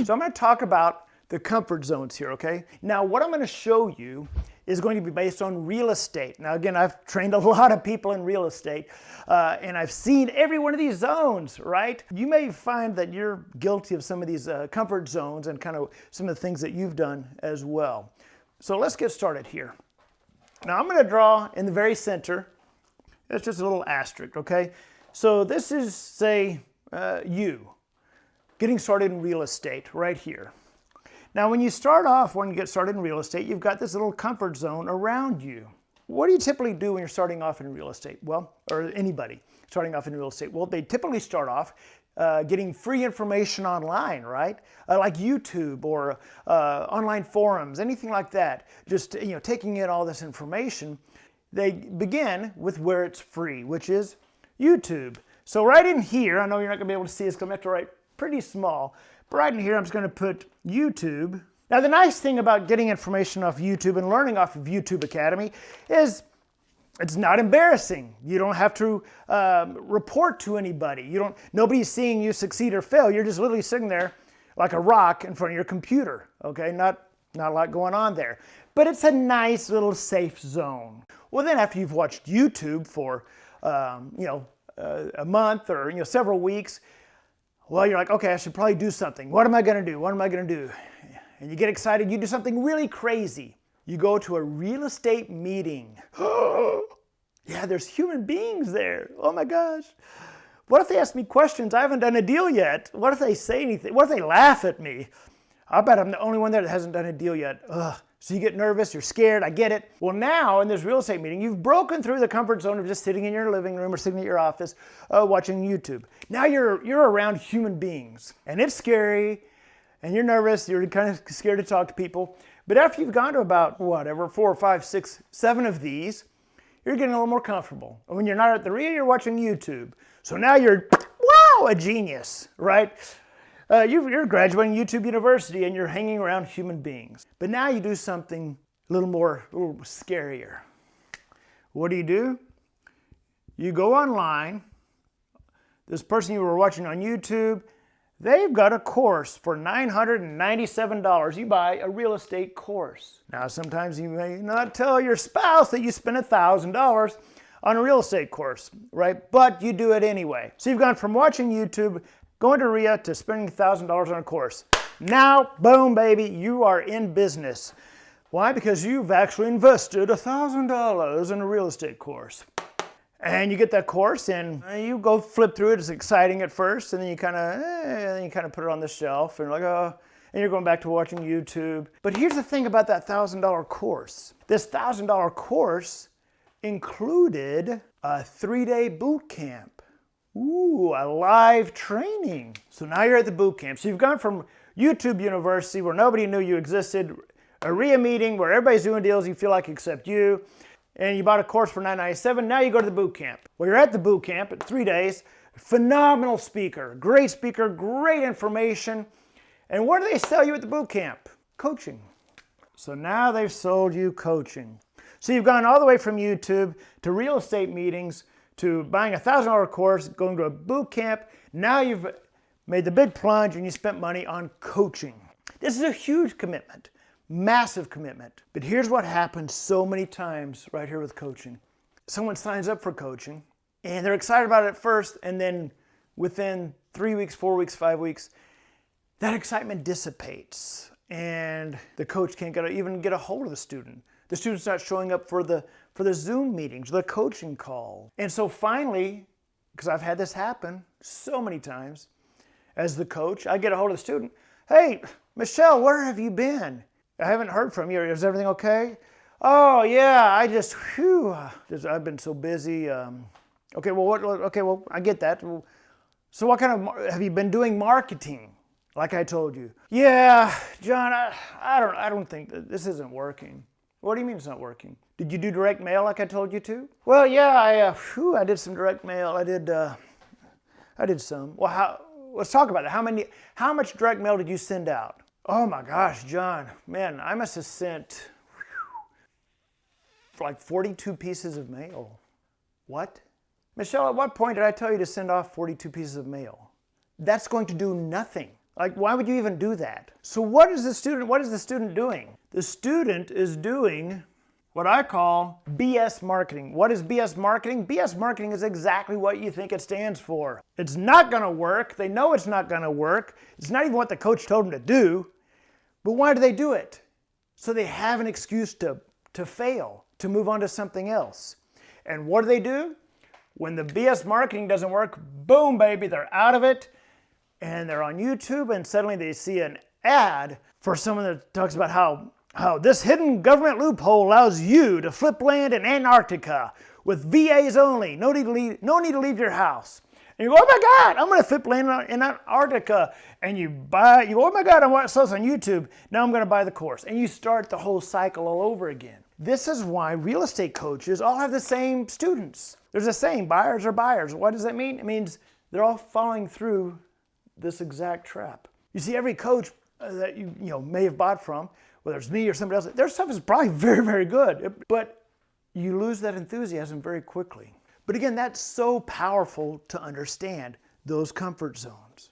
So I'm going to talk about the comfort zones here, okay? Now, what I'm going to show you is going to be based on real estate. Now, again, I've trained a lot of people in real estate, and I've seen every one of these zones, right? You may find that you're guilty of some of these comfort zones and kind of some of the things that you've done as well. So let's get started here. Now, I'm going to draw in the very center. It's just a little asterisk, okay? So this is, say, you getting started in real estate right here. Now, when you get started in real estate, you've got this little comfort zone around you. What do you typically do when you're starting off in real estate? Well, or anybody starting off in real estate? Well, they typically start off getting free information online, right? Like YouTube or online forums, anything like that. Just taking in all this information. They begin with where it's free, which is YouTube. So right in here, I know you're not going to be able to see this because I'm going to have to write pretty small. But right in here, I'm just going to put YouTube. Now, the nice thing about getting information off YouTube and learning off of YouTube Academy is it's not embarrassing. You don't have to report to anybody. Nobody's seeing you succeed or fail. You're just literally sitting there like a rock in front of your computer. Okay, not a lot going on there. But it's a nice little safe zone. Well, then after you've watched YouTube for a month or several weeks, well, you're like, okay, I should probably do something. What am I going to do? What am I going to do? And you get excited. You do something really crazy. You go to a real estate meeting. Yeah, there's human beings there. Oh my gosh. What if they ask me questions? I haven't done a deal yet. What if they say anything? What if they laugh at me? I bet I'm the only one there that hasn't done a deal yet. Ugh. So you get nervous, you're scared, I get it. Well, now in this real estate meeting, you've broken through the comfort zone of just sitting in your living room or sitting at your office watching YouTube. Now you're around human beings, and it's scary, and you're nervous, you're kind of scared to talk to people. But after you've gone to about, 4, 5, 6, 7 of these, you're getting a little more comfortable. And when you're not at the real, you're watching YouTube. So now you're, wow, a genius, right? You're graduating YouTube University and you're hanging around human beings. But now you do something a little scarier. What do? You go online. This person you were watching on YouTube, they've got a course for $997. You buy a real estate course. Now, sometimes you may not tell your spouse that you spent $1,000 on a real estate course, right? But you do it anyway. So you've gone from watching YouTube, going to RIA, to spending $1,000 on a course. Now, boom, baby, you are in business. Why? Because you've actually invested $1,000 in a real estate course. And you get that course and you go flip through it. It's exciting at first, and then you kind of put it on the shelf and and you're going back to watching YouTube. But here's the thing about that $1,000 course. This $1,000 course included a 3-day boot camp. Ooh, a live training. So now you're at the boot camp. So you've gone from YouTube University where nobody knew you existed, a RIA meeting where everybody's doing deals you feel like except you, and you bought a course for $997. Now you go to the boot camp. Well, you're at the boot camp at 3 days. Phenomenal speaker, great information. And what do they sell you at the boot camp? Coaching. So now they've sold you coaching. So you've gone all the way from YouTube to real estate meetings to buying a $1,000 course, going to a boot camp. Now you've made the big plunge and you spent money on coaching. This is a huge commitment, massive commitment. But here's what happens so many times right here with coaching. Someone signs up for coaching and they're excited about it at first, and then within 3 weeks, 4 weeks, 5 weeks, that excitement dissipates and the coach can't even get a hold of the student. The student's not showing up for the Zoom meetings, the coaching call. And so finally, because I've had this happen so many times, as the coach, I get a hold of the student. Hey, Michelle, where have you been? I haven't heard from you. Is everything okay? Oh, yeah, I've been so busy. Okay, well, I get that. So what kind of, have you been doing marketing like I told you? Yeah, John, I don't think this isn't working. What do you mean it's not working? Did you do direct mail like I told you to? Well, yeah, I did some direct mail. I did some. Well, let's talk about that. How much direct mail did you send out? Oh my gosh, John, man, I must have sent like 42 pieces of mail. What? Michelle, at what point did I tell you to send off 42 pieces of mail? That's going to do nothing. Like, why would you even do that? So what is the student doing? The student is doing what I call BS marketing. What is BS marketing? BS marketing is exactly what you think it stands for. It's not gonna work. They know it's not gonna work. It's not even what the coach told them to do. But why do they do it? So they have an excuse to fail, to move on to something else. And what do? When the BS marketing doesn't work, boom, baby, they're out of it. And they're on YouTube, and suddenly they see an ad for someone that talks about how this hidden government loophole allows you to flip land in Antarctica with VAs only. No need to leave your house. And you go, oh my God, I'm going to flip land in Antarctica. And you go, oh my God, I want to sell this on YouTube. Now I'm going to buy the course. And you start the whole cycle all over again. This is why real estate coaches all have the same students. There's a saying, buyers are buyers. What does that mean? It means they're all following through this exact trap. You see, every coach that you may have bought from, whether it's me or somebody else, their stuff is probably very, very good, but you lose that enthusiasm very quickly. But again, that's so powerful to understand those comfort zones.